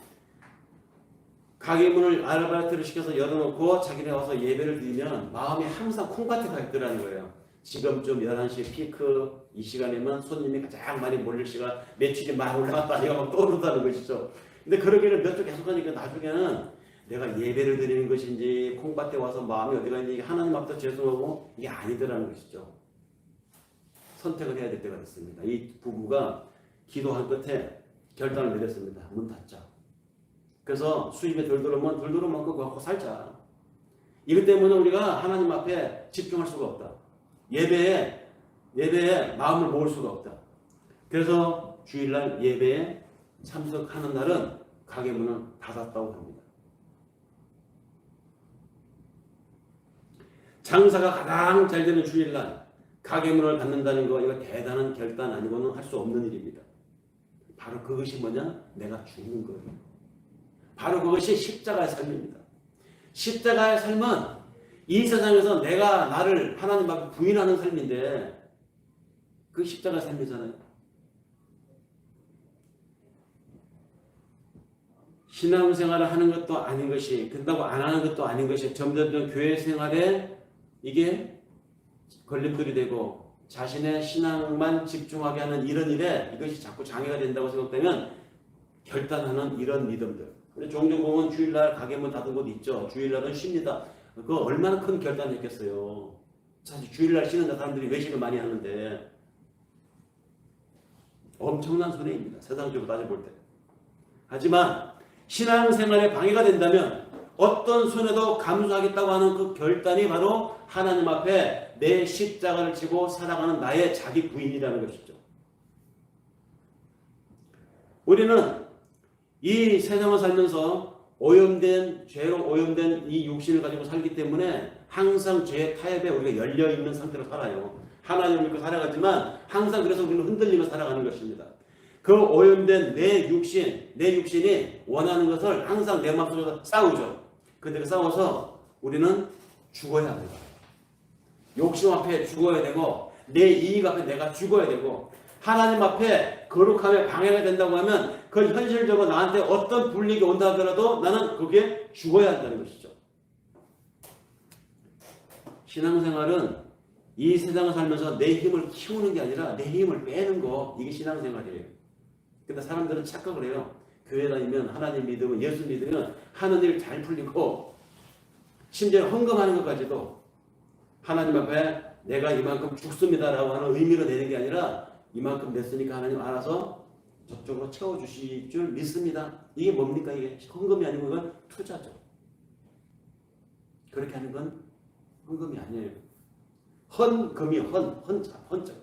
가게 문을 아르바이트를 시켜서 열어놓고 자기네 와서 예배를 드리면 마음이 항상 콩밭에 가 있더라는 거예요. 지금쯤 11시 피크 이 시간이면 손님이 가장 많이 몰릴 시간, 매출이 막 올라갔다니까 막 떠오른다는 것이죠. 근데 그러기를 몇 주 계속 하니까 나중에는 내가 예배를 드리는 것인지 콩밭에 와서 마음이 어디가 있는지 하나님 앞에 죄송하고 이게 아니더라는 것이죠. 선택을 해야 될 때가 됐습니다. 이 부부가 기도한 끝에 결단을 내렸습니다. 문 닫자. 그래서 수입에 덜 들어오면 덜 들어오면 그거 갖고 살자. 이것 때문에 우리가 하나님 앞에 집중할 수가 없다. 예배에 마음을 모을 수가 없다. 그래서 주일날 예배에 참석하는 날은 가게 문을 닫았다고 합니다. 장사가 가장 잘 되는 주일날 가게 문을 닫는다는 거 이거 대단한 결단 아니고는 할 수 없는 일입니다. 바로 그것이 뭐냐? 내가 죽는 거예요. 바로 그것이 십자가의 삶입니다. 십자가의 삶은 이 세상에서 내가 나를 하나님 앞에 부인하는 삶인데 그 십자가의 삶이잖아요. 신앙생활을 하는 것도 아닌 것이 그렇다고 안 하는 것도 아닌 것이 점점 교회 생활에 이게 걸림돌이 되고 자신의 신앙만 집중하게 하는 이런 일에 이것이 자꾸 장애가 된다고 생각되면 결단하는 이런 믿음들. 종종 보면 주일날 가게 문 닫은 곳 있죠. 주일날은 쉽니다. 그거 얼마나 큰 결단했겠어요. 사실 주일날 쉬는 사람들이 외식을 많이 하는데 엄청난 손해입니다. 세상적으로 따져볼 때. 하지만 신앙생활에 방해가 된다면 어떤 손해도 감수하겠다고 하는 그 결단이 바로 하나님 앞에 내 십자가를 지고 살아가는 나의 자기 부인이라는 것이죠. 우리는 이 세상을 살면서 죄로 오염된 이 육신을 가지고 살기 때문에 항상 죄의 타협에 우리가 열려있는 상태로 살아요. 하나님을 믿고 살아가지만 항상 그래서 우리는 흔들리며 살아가는 것입니다. 그 오염된 내 육신이 원하는 것을 항상 내 마음속에서 싸우죠. 근데 그 싸워서 우리는 죽어야 합니다. 욕심 앞에 죽어야 되고 내 이익 앞에 내가 죽어야 되고 하나님 앞에 거룩함에 방해가 된다고 하면 그 현실적으로 나한테 어떤 불이익이 온다 하더라도 나는 거기에 죽어야 한다는 것이죠. 신앙생활은 이 세상을 살면서 내 힘을 키우는 게 아니라 내 힘을 빼는 거, 이게 신앙생활이에요. 근데 사람들은 착각을 해요. 교회 다니면 하나님 믿으면 예수 믿으면 하는 일 잘 풀리고 심지어 헌금하는 것까지도 하나님 앞에 내가 이만큼 죽습니다라고 하는 의미로 내는 게 아니라 이만큼 냈으니까 하나님 알아서 저쪽으로 채워주실 줄 믿습니다. 이게 뭡니까? 이게 헌금이 아니고 이건 투자죠. 그렇게 하는 건 헌금이 아니에요. 헌금이 헌자.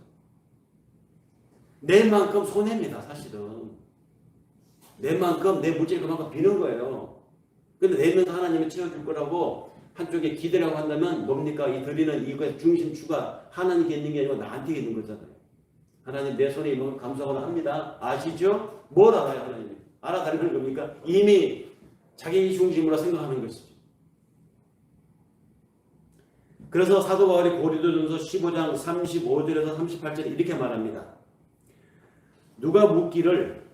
내만큼 손해입니다. 사실은. 내만큼 내 물질이 그만큼 비는 거예요. 근데 내면서 하나님이 채워줄 거라고 한쪽에 기대라고 한다면 뭡니까? 이 드리는 이거의 중심추가 하나님께 있는 게 아니고 나한테 있는 거잖아요. 하나님 내 손에 이만큼 감사하거나 합니다. 아시죠? 뭘 알아요 하나님이? 알아다니는 겁니까? 이미 자기 중심으로 생각하는 것이죠. 그래서 사도 바울이 고린도전서 15장 35절에서 38절에 이렇게 말합니다. 누가 묻기를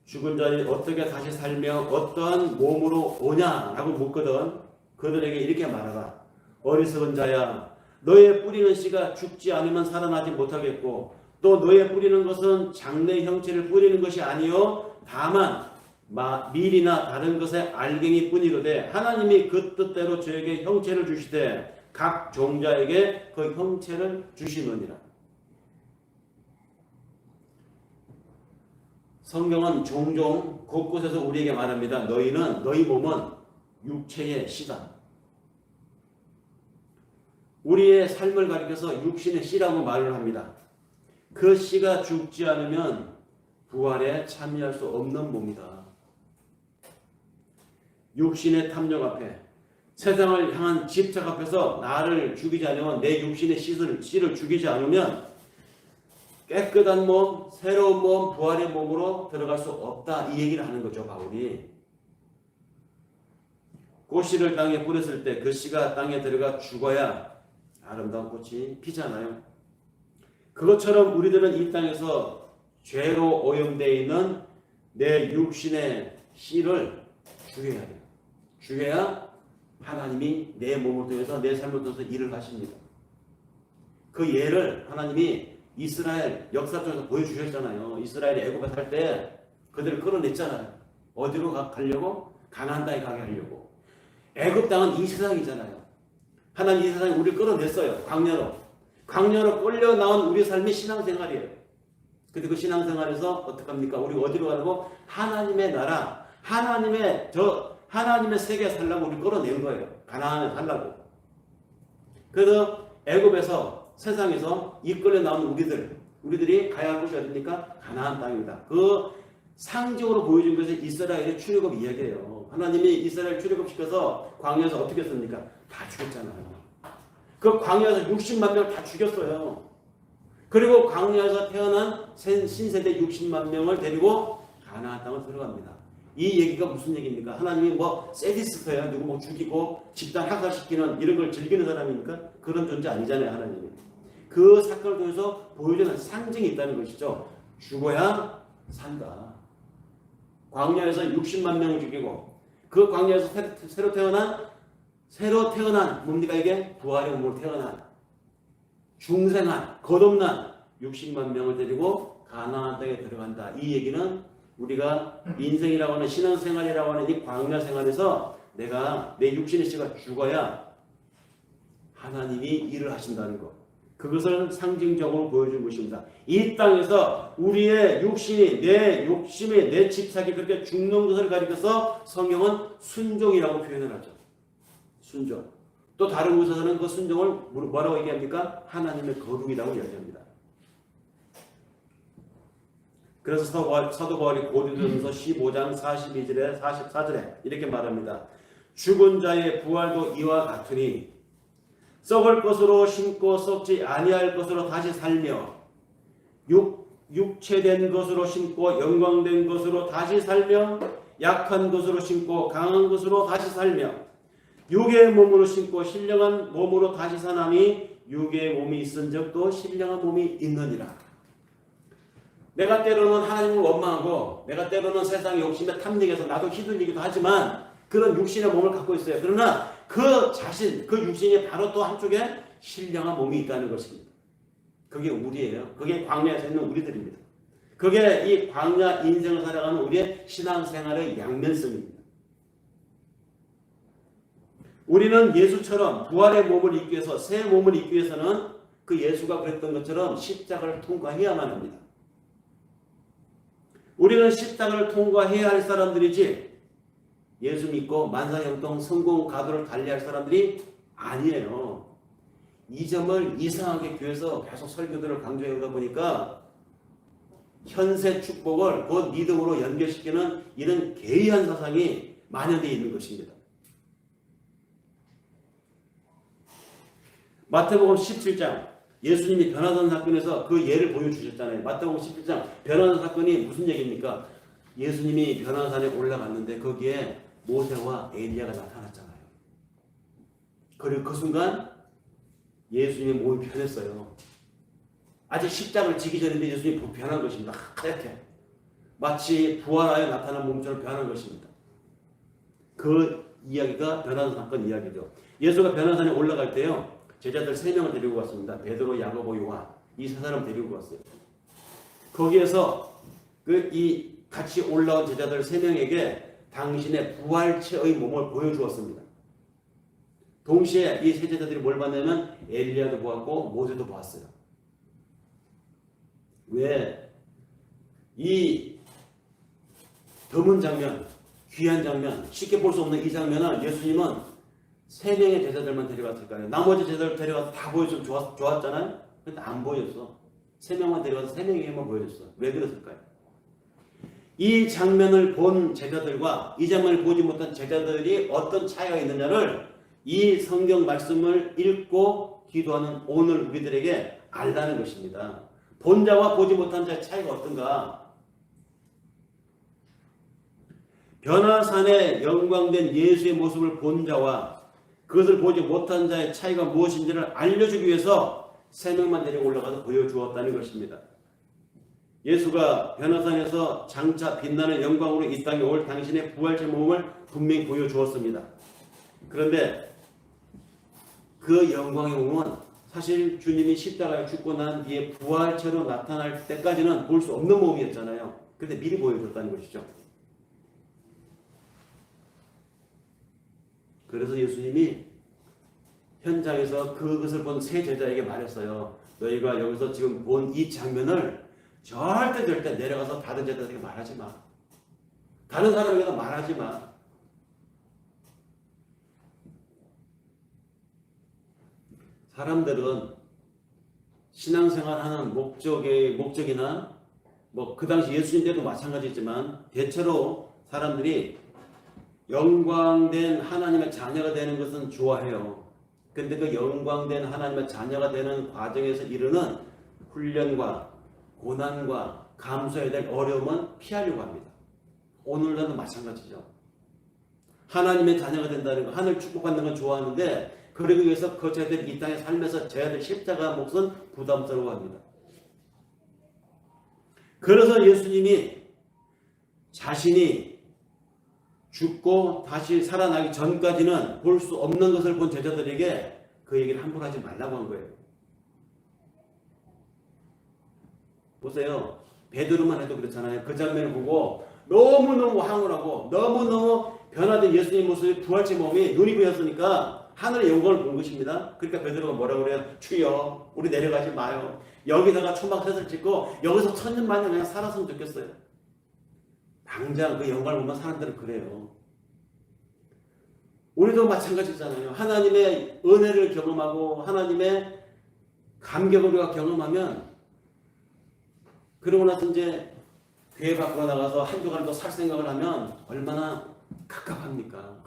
죽은 자들이 어떻게 다시 살며 어떠한 몸으로 오냐라고 묻거든 그들에게 이렇게 말하라. 어리석은 자야, 너의 뿌리는 씨가 죽지 않으면 살아나지 못하겠고 또 너의 뿌리는 것은 장래 형체를 뿌리는 것이 아니요 다만 밀이나 다른 것의 알갱이 뿐이로되 하나님이 그 뜻대로 저에게 형체를 주시되 각 종자에게 그 형체를 주시느니라. 성경은 종종 곳곳에서 우리에게 말합니다. 너희 몸은 육체의 씨다. 우리의 삶을 가리켜서 육신의 씨라고 말을 합니다. 그 씨가 죽지 않으면 부활에 참여할 수 없는 몸이다. 육신의 탐욕 앞에 세상을 향한 집착 앞에서 나를 죽이지 않으면 내 육신의 씨를 죽이지 않으면 깨끗한 몸, 새로운 몸, 부활의 몸으로 들어갈 수 없다. 이 얘기를 하는 거죠, 바울이. 꽃씨를 땅에 뿌렸을 때 그 씨가 땅에 들어가 죽어야 아름다운 꽃이 피잖아요. 그것처럼 우리들은 이 땅에서 죄로 오염되어 있는 내 육신의 씨를 죽여야 돼요. 죽여야 하나님이 내 몸을 통해서 내 삶을 통해서 일을 하십니다. 그 예를 하나님이 이스라엘 역사 쪽에서 보여주셨잖아요. 이스라엘이 애굽에 살 때 그들을 끌어냈잖아요. 어디로 가려고? 가나안 땅에 가게 하려고. 애굽 땅은 이 세상이잖아요. 하나님 이 세상에 우리를 끌어냈어요. 광야로 끌려 나온 우리 삶이 신앙생활이에요. 근데 그 신앙생활에서 어떡합니까? 우리 어디로 가려고? 하나님의 나라, 하나님의 세계에 살려고 우리 끌어낸 거예요. 가나안에 살려고. 그래서 애굽에서 세상에서 이끌려 나온 우리들이 가야 할 곳이 어디입니까? 가나안 땅입니다. 그 상징으로 보여준 것이 이스라엘의 출애굽 이야기예요. 하나님이 이스라엘 출애굽시켜서 광야에서 어떻게 했습니까? 다 죽였잖아요. 그 광야에서 60만 명을 다 죽였어요. 그리고 광야에서 태어난 신세대 60만 명을 데리고 가나안 땅을 들어갑니다. 이 얘기가 무슨 얘기입니까? 하나님이 세디스트예요. 누구 죽이고 집단 학살시키는 이런 걸 즐기는 사람입니까? 그런 존재 아니잖아요, 하나님이. 그 사건을 통해서 보여주는 상징이 있다는 것이죠. 죽어야 산다. 광야에서 60만 명을 죽이고 그 광야에서 새로 태어난 뭡니까 이게? 부활의 몸으로 태어난 중생한 거듭난 60만 명을 데리고 가나안 땅에 들어간다. 이 얘기는 우리가 인생이라고 하는 신앙생활이라고 하는 이 광야 생활에서 내가 내 육신의 씨가 죽어야 하나님이 일을 하신다는 것. 그것을 상징적으로 보여준 것입니다. 이 땅에서 우리의 육신이 내 집착이 그렇게 죽는 것을 가리켜서 성경은 순종이라고 표현을 하죠. 순종. 또 다른 곳에서는 그 순종을 뭐라고 얘기합니까? 하나님의 거룩이라고 이야기합니다. 그래서 사도 바울이 고린도전서 15장 42절에 44절에 이렇게 말합니다. 죽은 자의 부활도 이와 같으니 썩을 것으로 심고 썩지 아니할 것으로 다시 살며 육체된 것으로 심고 영광된 것으로 다시 살며 약한 것으로 심고 강한 것으로 다시 살며 육의 몸으로 심고 신령한 몸으로 다시 사나니 육의 몸이 있은즉 또 신령한 몸이 있느니라. 내가 때로는 하나님을 원망하고 내가 때로는 세상의 욕심에 탐닉해서 나도 휘둘리기도 하지만 그런 육신의 몸을 갖고 있어요. 그러나 그 육신이 바로 또 한쪽에 신령한 몸이 있다는 것입니다. 그게 우리예요. 그게 광야에서 있는 우리들입니다. 그게 이 광야 인생을 살아가는 우리의 신앙생활의 양면성입니다. 우리는 예수처럼 부활의 몸을 입기 위해서 새 몸을 입기 위해서는 그 예수가 그랬던 것처럼 십자가를 통과해야만 합니다. 우리는 십자가를 통과해야 할 사람들이지 예수 믿고 만사형통 성공 가도를 달리할 사람들이 아니에요. 이 점을 이상하게 교회에서 계속 설교들을 강조해 오다 보니까 현세 축복을 곧 믿음으로 연결시키는 이런 괴이한 사상이 만연되어 있는 것입니다. 마태복음 17장 예수님이 변화산 사건에서 그 예를 보여주셨잖아요. 마태복음 17장 변화산 사건이 무슨 얘기입니까? 예수님이 변화산에 올라갔는데 거기에 모세와 엘리야가 나타났잖아요. 그리고 그 순간 예수님의 몸이 변했어요. 아직 십자가를 지기 전인데 예수님이 변한 것입니다. 하얗게 마치 부활하여 나타난 몸처럼 변한 것입니다. 그 이야기가 변화산 사건 이야기죠. 예수가 변화산에 올라갈 때요, 제자들 3명을 데리고 갔습니다. 베드로, 야고보, 요한, 이 3사람 데리고 갔어요. 거기에서 같이 올라온 제자들 3명에게 당신의 부활체의 몸을 보여주었습니다. 동시에 이 세 제자들이 뭘 봤냐면 엘리야도 보았고 모세도 보았어요. 왜? 이 드문 장면, 귀한 장면, 쉽게 볼 수 없는 이 장면을 예수님은 3명의 제자들만 데려갔을까요? 나머지 제자들 데려가서 다 보여주면 좋았잖아요? 근데 안 보였어. 3명만 데려가서 3명에게만 보여줬어. 왜 그랬을까요? 이 장면을 본 제자들과 이 장면을 보지 못한 제자들이 어떤 차이가 있느냐를 이 성경 말씀을 읽고 기도하는 오늘 우리들에게 알라는 것입니다. 본 자와 보지 못한 자의 차이가 어떤가? 변화산에 영광된 예수의 모습을 본 자와 그것을 보지 못한 자의 차이가 무엇인지를 알려주기 위해서 3명만 데리고 올라가서 보여주었다는 것입니다. 예수가 변화산에서 장차 빛나는 영광으로 이 땅에 올 당신의 부활체 몸을 분명히 보여주었습니다. 그런데 그 영광의 몸은 사실 주님이 십자가에 죽고 난 뒤에 부활체로 나타날 때까지는 볼 수 없는 몸이었잖아요. 그런데 미리 보여줬다는 것이죠. 그래서 예수님이 현장에서 그것을 본 세 제자에게 말했어요. 너희가 여기서 지금 본 이 장면을 절대 내려가서 다른 제자들에게 말하지 마. 다른 사람에게 말하지 마. 사람들은 신앙생활하는 목적이나 그 당시 예수님 때도 마찬가지지만 대체로 사람들이 영광된 하나님의 자녀가 되는 것은 좋아해요. 근데 그 영광된 하나님의 자녀가 되는 과정에서 이르는 훈련과 고난과 감수해야 될 어려움은 피하려고 합니다. 오늘날도 마찬가지죠. 하나님의 자녀가 된다는 거, 하늘 축복받는 건 좋아하는데 그러기 위해서 그 자들이 이 땅에 살면서 져야 될 십자가 몫은 부담스러워합니다. 그래서 예수님이 자신이 죽고 다시 살아나기 전까지는 볼 수 없는 것을 본 제자들에게 그 얘기를 함부로 하지 말라고 한 거예요. 보세요. 베드로만 해도 그렇잖아요. 그 장면을 보고 너무너무 황홀하고 너무너무 변화된 예수님 모습의 부활체 몸이 눈이 보였으니까 하늘의 영광을 본 것입니다. 그러니까 베드로가 뭐라고 그래요? 주여, 우리 내려가지 마요. 여기다가 초막셋을 짓고 여기서 천년만년 그냥 살았으면 좋겠어요. 당장 그 영광을 보면 사람들은 그래요. 우리도 마찬가지잖아요. 하나님의 은혜를 경험하고 하나님의 감격을 우리가 경험하면 그러고 나서 이제 교회 밖으로 나가서 한 주간 더 살 생각을 하면 얼마나 갑갑합니까?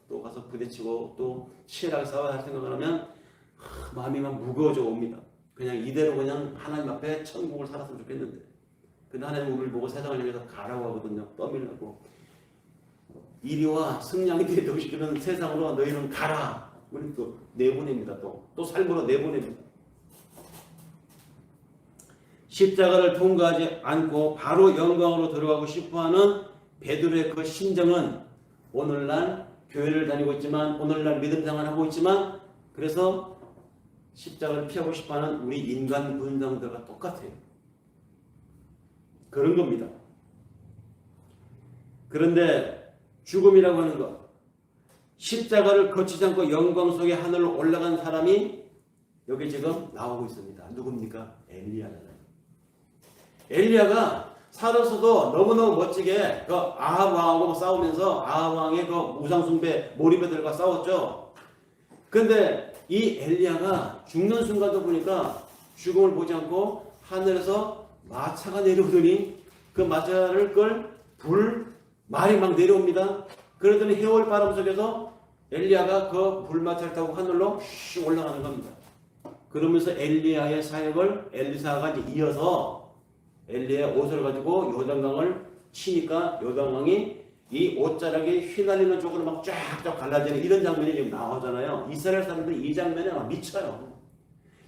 또 가서 부딪히고 또 치열하게 싸워야 할 생각을 하면 마음이 막 무거워져 옵니다. 그냥 이대로 그냥 하나님 앞에 천국을 살았으면 좋겠는데 근데 하나님 우리를 보고 세상을 향해서 가라고 하거든요. 떠밀라고. 이리와 승냥이들이 도시키는 세상으로 너희는 가라. 우리 또 내보냅니다. 또 삶으로 내보냅니다. 십자가를 통과하지 않고 바로 영광으로 들어가고 싶어하는 베드로의 그 심정은 오늘날 교회를 다니고 있지만 오늘날 믿음 생활을 하고 있지만 그래서 십자가를 피하고 싶어하는 우리 인간 본성들과 똑같아요. 그런 겁니다. 그런데 죽음이라고 하는 것, 십자가를 거치지 않고 영광 속에 하늘로 올라간 사람이 여기 지금 나오고 있습니다. 누굽니까? 엘리야잖아요. 엘리야가 살아서도 너무너무 멋지게 그 아합 왕하고 싸우면서 아합 왕의 그 우상숭배 몰입배들과 싸웠죠. 그런데 이 엘리야가 죽는 순간도 보니까 죽음을 보지 않고 하늘에서 마차가 내려오더니 그 마차를 끌 불말이 막 내려옵니다. 그러더니 해올 바람 속에서 엘리야가 그 불마차를 타고 하늘로 슉 올라가는 겁니다. 그러면서 엘리야의 사역을 엘리사가 이제 이어서 엘리야의 옷을 가지고 요단강을 치니까 요단강이 이 옷자락이 휘날리는 쪽으로 막 쫙쫙 갈라지는 이런 장면이 지금 나오잖아요. 이스라엘 사람들이 이 장면에 막 미쳐요.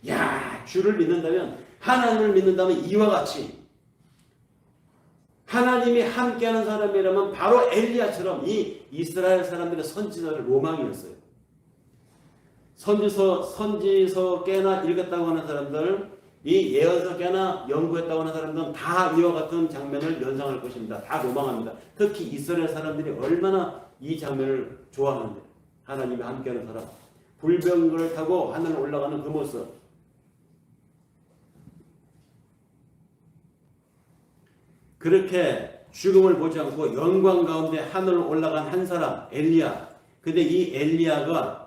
야, 주를 믿는다면, 하나님을 믿는다면 이와 같이 하나님이 함께하는 사람이라면 바로 엘리야처럼 이 이스라엘 사람들의 선지자의 로망이었어요. 선지서 꽤나 읽었다고 하는 사람들, 이 예언서 꽤나 연구했다고 하는 사람들은 다 이와 같은 장면을 연상할 것입니다. 다 로망합니다. 특히 이스라엘 사람들이 얼마나 이 장면을 좋아하는데, 하나님이 함께하는 사람, 불병거를 타고 하늘로 올라가는 그 모습. 그렇게 죽음을 보지 않고 영광 가운데 하늘로 올라간 한 사람, 엘리야. 근데 이 엘리야가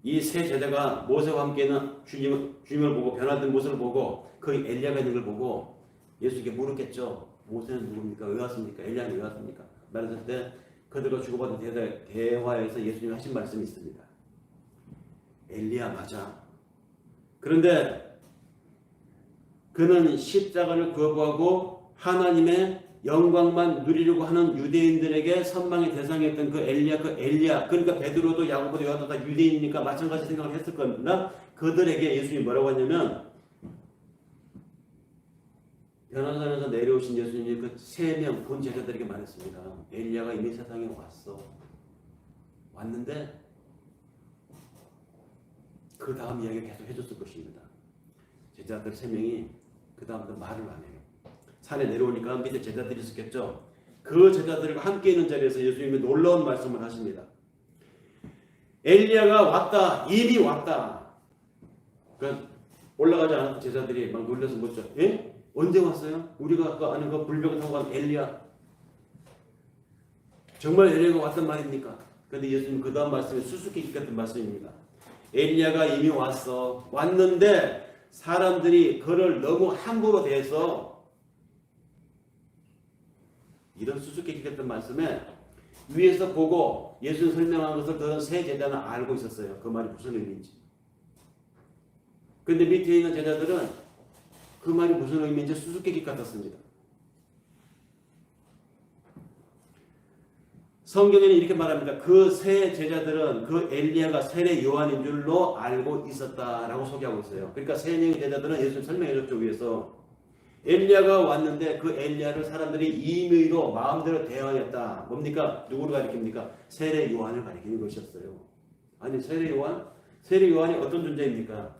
이 세 제자가 모세와 함께는 주님을 보고 변화된 모습을 보고 그 엘리야가 있는 걸 보고 예수님께 물었겠죠. 모세는 누굽니까? 왜 왔습니까? 엘리야는 왜 왔습니까? 말했을 때 그들과 주고받은 대화에서 예수님이 하신 말씀이 있습니다. 엘리야 맞아. 그런데 그는 십자가를 거부하고 하나님의 영광만 누리려고 하는 유대인들에게 선망의 대상이었던 그 엘리야, 그러니까 베드로도 야고보도 요한도 다 유대인이니까 마찬가지 생각을 했을 겁니다. 그들에게 예수님이 뭐라고 하냐면, 변화산에서 내려오신 예수님이 그 세 명 본 제자들에게 말했습니다. 엘리야가 이미 세상에 왔는데 그 다음 이야기 계속 해줬을 것입니다. 제자들 세 명이 그 다음부터 말을 안 해요. 산에 내려오니까 밑에 제자들이 있었겠죠. 그 제자들과 함께 있는 자리에서 예수님이 놀라운 말씀을 하십니다. 엘리야가 왔다. 이미 왔다. 그러니까 올라가지 않았던 제자들이 막 놀라서 묻죠. 예? 언제 왔어요? 우리가 아까 아는 그 불병 타고 간 엘리야. 정말 엘리야가 왔단 말입니까? 그런데 예수님 그 다음 말씀이 수수께끼 같은 말씀입니다. 엘리야가 이미 왔는데 사람들이 그를 너무 함부로 대해서, 이런 수수께끼 같은 말씀에 위에서 보고 예수님 설명한 것을 그런 세 제자는 알고 있었어요. 그 말이 무슨 의미인지. 그런데 밑에 있는 제자들은 그 말이 무슨 의미인지 수수께끼 같았습니다. 성경에는 이렇게 말합니다. 그 세 제자들은 그 엘리야가 세례 요한인 줄로 알고 있었다라고 소개하고 있어요. 그러니까 세 명의 제자들은 예수님 설명해 줬죠. 위에서 엘리야가 왔는데 그 엘리야를 사람들이 임의로 마음대로 대하였다. 뭡니까? 누구를 가리킵니까? 세례 요한을 가리키는 것이었어요. 아니 세례 요한이 어떤 존재입니까?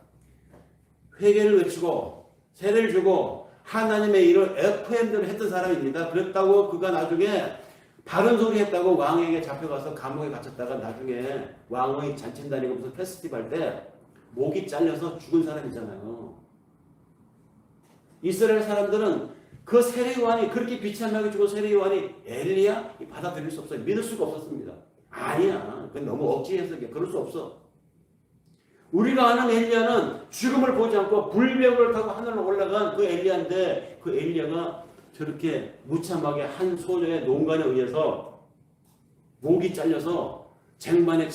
회개를 외치고 세례를 주고 하나님의 일을 FM대로 했던 사람입니다. 그랬다고 그가 나중에 바른 소리 했다고 왕에게 잡혀가서 감옥에 갇혔다가 나중에 왕의 잔치 다니고 무슨 페스티벌 때 목이 잘려서 죽은 사람이잖아요. 이스라엘 사람들은 그 세례 요한이 그렇게 비참하게 죽은 세례 요한이 엘리야? 받아들일 수 없어요. 믿을 수가 없었습니다. 아니야. 그건 너무 억지해서 그럴 수 없어. 우리가 아는 엘리야는 죽음을 보지 않고 불병을 타고 하늘로 올라간 그 엘리야인데, 그 엘리야가 저렇게 무참하게 한 소녀의 농간에 의해서 목이 잘려서 쟁반에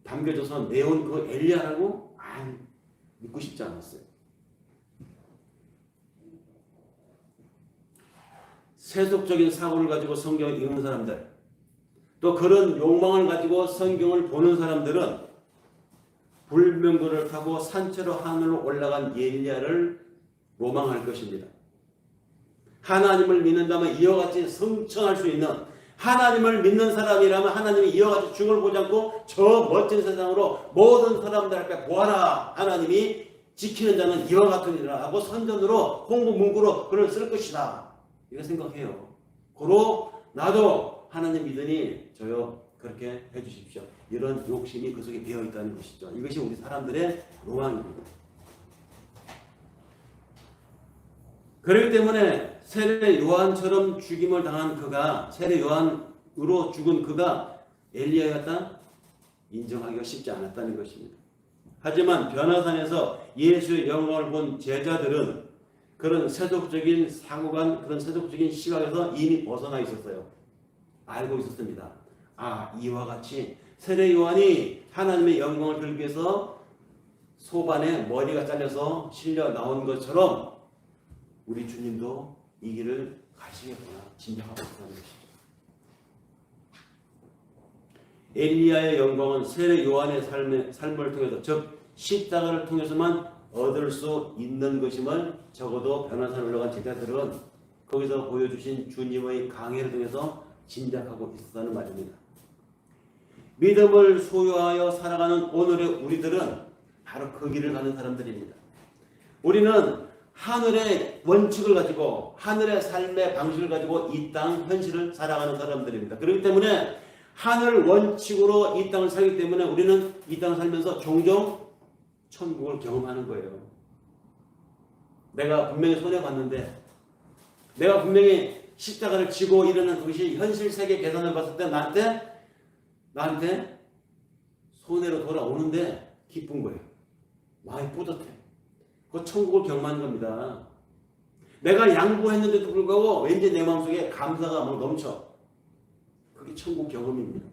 담겨져서 내온 그 엘리야라고? 아니, 믿고 싶지 않았어요. 세속적인 사고를 가지고 성경을 읽는 사람들, 또 그런 욕망을 가지고 성경을 보는 사람들은 불명거를 타고 산채로 하늘로 올라간 엘리야를 로망할 것입니다. 하나님을 믿는다면 이와 같이 성천할 수 있는, 하나님을 믿는 사람이라면 하나님이 이와 같이 죽음을 보지 않고 저 멋진 세상으로 모든 사람들 앞에 보아라, 하나님이 지키는 자는 이와 같으니라 하고 선전으로 홍보 문구로 글을 쓸 것이다. 이렇게 생각해요. 고로 나도 하나님 믿으니 저요 그렇게 해주십시오. 이런 욕심이 그 속에 되어 있다는 것이죠. 이것이 우리 사람들의 로망입니다. 그렇기 때문에 세례 요한처럼 죽임을 당한 그가, 세례 요한으로 죽은 그가 엘리야였다? 인정하기가 쉽지 않았다는 것입니다. 하지만 변화산에서 예수의 영광을 본 제자들은 그런 세속적인 사고관, 그런 세속적인 시각에서 이미 벗어나 있었어요. 알고 있었습니다. 아, 이와 같이 세례 요한이 하나님의 영광을 들기 위해서 소반에 머리가 잘려서 실려 나온 것처럼 우리 주님도 이 길을 가시겠구나 짐작하고 있다는 것이죠. 엘리야의 영광은 세례 요한의 삶을 통해서, 즉 십자가를 통해서만 얻을 수 있는 것임을 적어도 변화산 올라간 제자들은 거기서 보여주신 주님의 강해를 통해서 짐작하고 있었다는 말입니다. 믿음을 소유하여 살아가는 오늘의 우리들은 바로 그 길을 가는 사람들입니다. 우리는 하늘의 원칙을 가지고 하늘의 삶의 방식을 가지고 이 땅 현실을 살아가는 사람들입니다. 그렇기 때문에 하늘 원칙으로 이 땅을 살기 때문에 우리는 이 땅을 살면서 종종 천국을 경험하는 거예요. 내가 분명히 손해봤는데, 내가 분명히 십자가를 지고 이러는 그것이 현실 세계 계산을 봤을 때 나한테 손해로 돌아오는데 기쁜 거예요. 마음이 뿌듯해. 그거 천국을 경험하는 겁니다. 내가 양보했는데도 불구하고 왠지 내 마음속에 감사가 막 넘쳐. 그게 천국 경험입니다.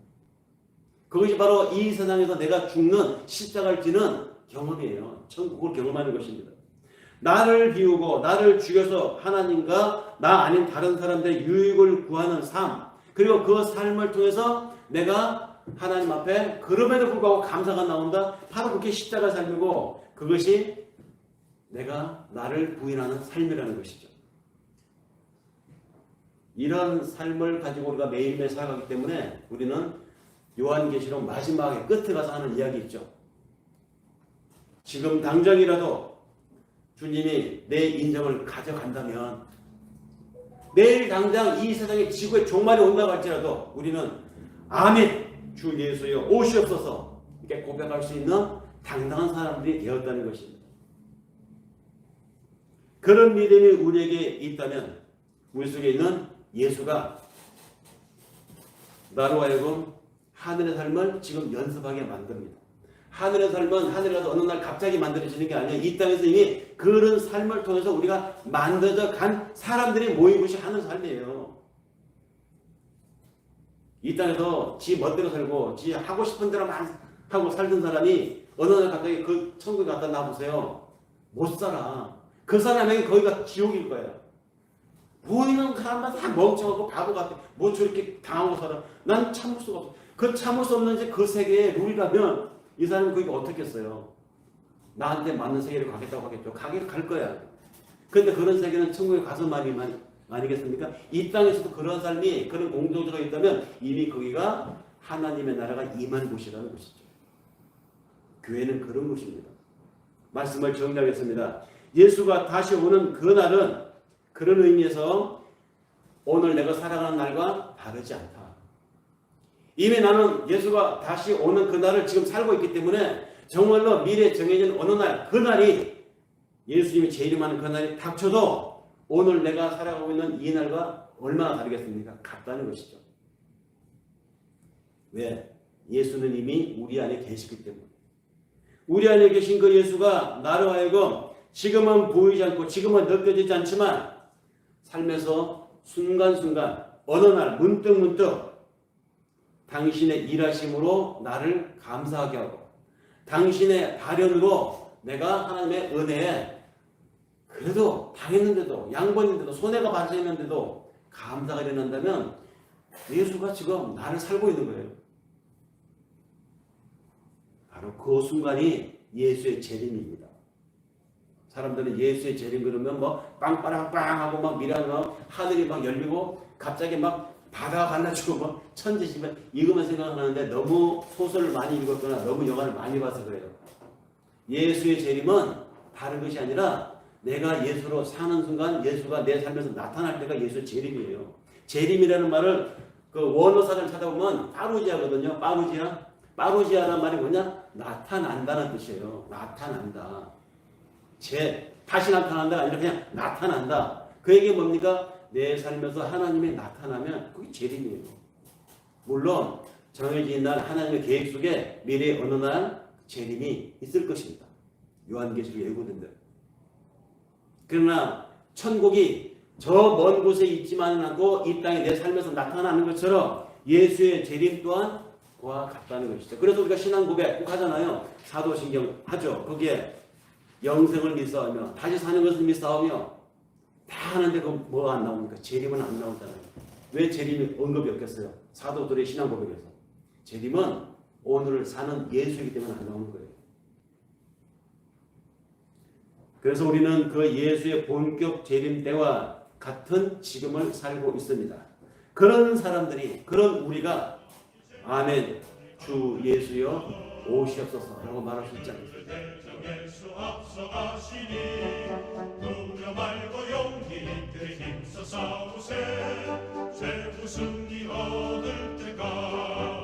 그것이 바로 이 세상에서 내가 죽는 십자가를 지는 경험이에요. 천국을 경험하는 것입니다. 나를 비우고 나를 죽여서 하나님과 나 아닌 다른 사람들의 유익을 구하는 삶, 그리고 그 삶을 통해서 내가 하나님 앞에 그럼에도 불구하고 감사가 나온다. 바로 그게 십자가 삶이고 그것이 내가 나를 부인하는 삶이라는 것이죠. 이런 삶을 가지고 우리가 매일매일 살아가기 때문에 우리는 요한계시록 마지막에 끝에 가서 하는 이야기 있죠. 지금 당장이라도 주님이 내 인생을 가져간다면, 내일 당장 이 세상의 지구의 종말이 온다고 할지라도 우리는 아멘 주 예수여 오시옵소서 이렇게 고백할 수 있는 당당한 사람들이 되었다는 것입니다. 그런 믿음이 우리에게 있다면 우리 속에 있는 예수가 나로 하여금 하늘의 삶을 지금 연습하게 만듭니다. 하늘의 삶은 하늘에 가서 어느 날 갑자기 만들어지는 게 아니에요. 이 땅에서 이미 그런 삶을 통해서 우리가 만들어져 간 사람들이 모인 것이 하늘 삶이에요. 이 땅에서 지 멋대로 살고 지 하고 싶은 대로만 하고 살던 사람이 어느 날 갑자기 그 천국에 갖다 놔보세요. 못 살아. 그 사람에게 거기가 지옥일 거예요. 보이는 사람만 다 멍청하고 바보 같아. 뭐 저렇게 당하고 살아. 난 참을 수가 없어. 그 참을 수 없는 그 세계의 룰이라면 이 사람은 거기 어떻게 했어요? 나한테 맞는 세계를 가겠다고 하겠죠. 갈 거야. 그런데 그런 세계는 천국에 가서만이 아니겠습니까? 이 땅에서도 그런 삶이, 그런 공동체가 있다면 이미 거기가 하나님의 나라가 임한 곳이라는 것이죠. 교회는 그런 곳입니다. 말씀을 정리하겠습니다. 예수가 다시 오는 그 날은 그런 의미에서 오늘 내가 살아가는 날과 다르지 않다. 이미 나는 예수가 다시 오는 그 날을 지금 살고 있기 때문에 정말로 미래에 정해진 어느 날, 그 날이 예수님이 재림하는 그 날이 닥쳐도 오늘 내가 살아가고 있는 이 날과 얼마나 다르겠습니까? 같다는 것이죠. 왜? 예수는 이미 우리 안에 계시기 때문에. 우리 안에 계신 그 예수가 나로 하여금 지금은 보이지 않고 지금은 느껴지지 않지만 삶에서 순간순간 어느 날 문득문득 당신의 일하심으로 나를 감사하게 하고 당신의 발현으로 내가 하나님의 은혜에 그래도 당했는데도 양보했는데도 손해가 발생했는데도 감사가 일어난다면 예수가 지금 나를 살고 있는 거예요. 바로 그 순간이 예수의 재림입니다. 사람들은 예수의 재림 그러면 뭐 빵빠랑빵 하고 막 미라고 하늘이 막 열리고 갑자기 막 바다가 갈라지고 막 천지지면 이것만 생각하는데 너무 소설을 많이 읽었거나 너무 영화를 많이 봐서 그래요. 예수의 재림은 다른 것이 아니라 내가 예수로 사는 순간 예수가 내 삶에서 나타날 때가 예수의 재림이에요. 재림이라는 말을 그 원어사를 찾아보면 빠루지아거든요. 빠루지아라는 말이 뭐냐? 나타난다는 뜻이에요. 나타난다. 다시 나타난다가 아니라 그냥 나타난다. 그 얘기 뭡니까? 내 삶에서 하나님이 나타나면 그게 재림이에요. 물론 정해진 날 하나님의 계획 속에 미래의 어느 날 재림이 있을 것입니다. 요한계시록 예고된 대로. 그러나 천국이 저 먼 곳에 있지만은 않고 이 땅에 내 삶에서 나타나는 것처럼 예수의 재림 또한 그와 같다는 것이죠. 그래서 우리가 신앙 고백 꼭 하잖아요. 사도신경 하죠. 거기에 영생을 믿사오며 다시 사는 것을 믿사오며 다 하는데 그 뭐 안 나옵니까? 재림은 안 나온다는 거예요. 왜 재림이 언급이 없겠어요? 사도들의 신앙 고백에서. 재림은 오늘 사는 예수이기 때문에 안 나오는 거예요. 그래서 우리는 그 예수의 본격 재림 때와 같은 지금을 살고 있습니다. 그런 사람들이, 그런 우리가 아멘, 주 예수여 오시옵소서라고 말할 수 있지 않겠습니까? 예수 앞서가시니 두려 말고 용기 있게 힘써 싸우세 죄 우승이 얻을 때까지